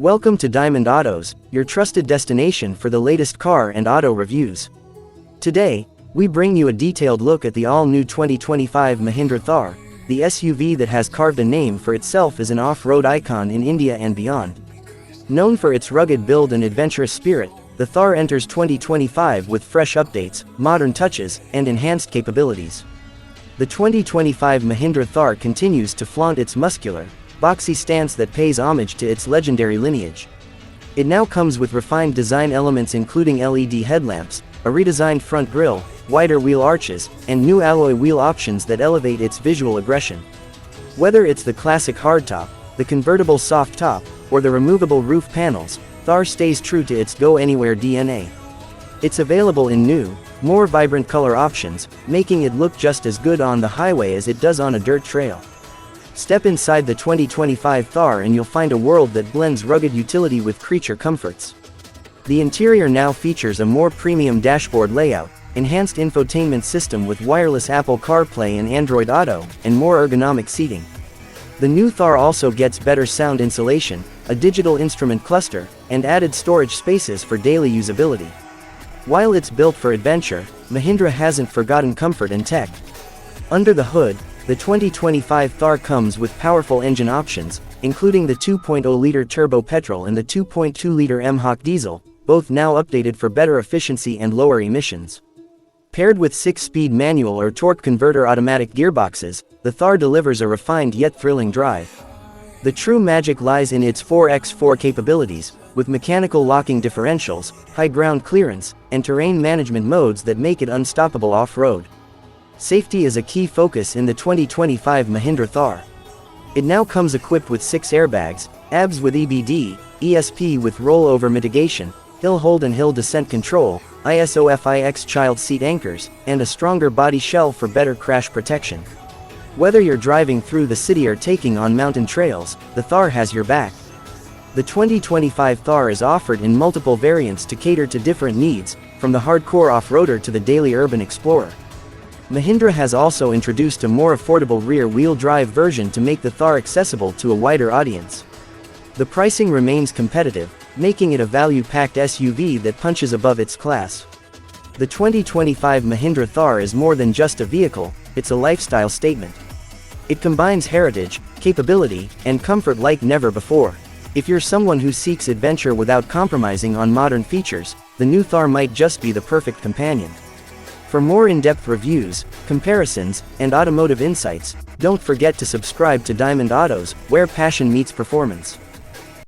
Welcome to Diamond Autos, your trusted destination for the latest car and auto reviews. Today, we bring you a detailed look at the all-new 2025 Mahindra Thar, the SUV that has carved a name for itself as an off-road icon in India and beyond. Known for its rugged build and adventurous spirit, the Thar enters 2025 with fresh updates, modern touches, and enhanced capabilities. The 2025 Mahindra Thar continues to flaunt its muscular, boxy stance that pays homage to its legendary lineage. It now comes with refined design elements including LED headlamps, a redesigned front grille, wider wheel arches, and new alloy wheel options that elevate its visual aggression. Whether it's the classic hardtop, the convertible soft top, or the removable roof panels, Thar stays true to its go-anywhere DNA. It's available in new, more vibrant color options, making it look just as good on the highway as it does on a dirt trail. Step inside the 2025 Thar and you'll find a world that blends rugged utility with creature comforts. The interior now features a more premium dashboard layout, enhanced infotainment system with wireless Apple CarPlay and Android Auto, and more ergonomic seating. The new Thar also gets better sound insulation, a digital instrument cluster, and added storage spaces for daily usability. While it's built for adventure, Mahindra hasn't forgotten comfort and tech. Under the hood, the 2025 Thar comes with powerful engine options, including the 2.0-liter turbo petrol and the 2.2-liter mHawk diesel, both now updated for better efficiency and lower emissions. Paired with 6-speed manual or torque converter automatic gearboxes, the Thar delivers a refined yet thrilling drive. The true magic lies in its 4x4 capabilities, with mechanical locking differentials, high ground clearance, and terrain management modes that make it unstoppable off-road. Safety is a key focus in the 2025 Mahindra Thar. It now comes equipped with 6 airbags, ABS with EBD, ESP with rollover mitigation, hill hold and hill descent control, ISO-FIX child seat anchors, and a stronger body shell for better crash protection. Whether you're driving through the city or taking on mountain trails, the Thar has your back. The 2025 Thar is offered in multiple variants to cater to different needs, from the hardcore off-roader to the daily urban explorer. Mahindra has also introduced a more affordable rear-wheel drive version to make the Thar accessible to a wider audience. The pricing remains competitive, making it a value-packed SUV that punches above its class. The 2025 Mahindra Thar is more than just a vehicle, it's a lifestyle statement. It combines heritage, capability, and comfort like never before. If you're someone who seeks adventure without compromising on modern features, the new Thar might just be the perfect companion. For more in-depth reviews, comparisons, and automotive insights, don't forget to subscribe to Diamond Autos, where passion meets performance.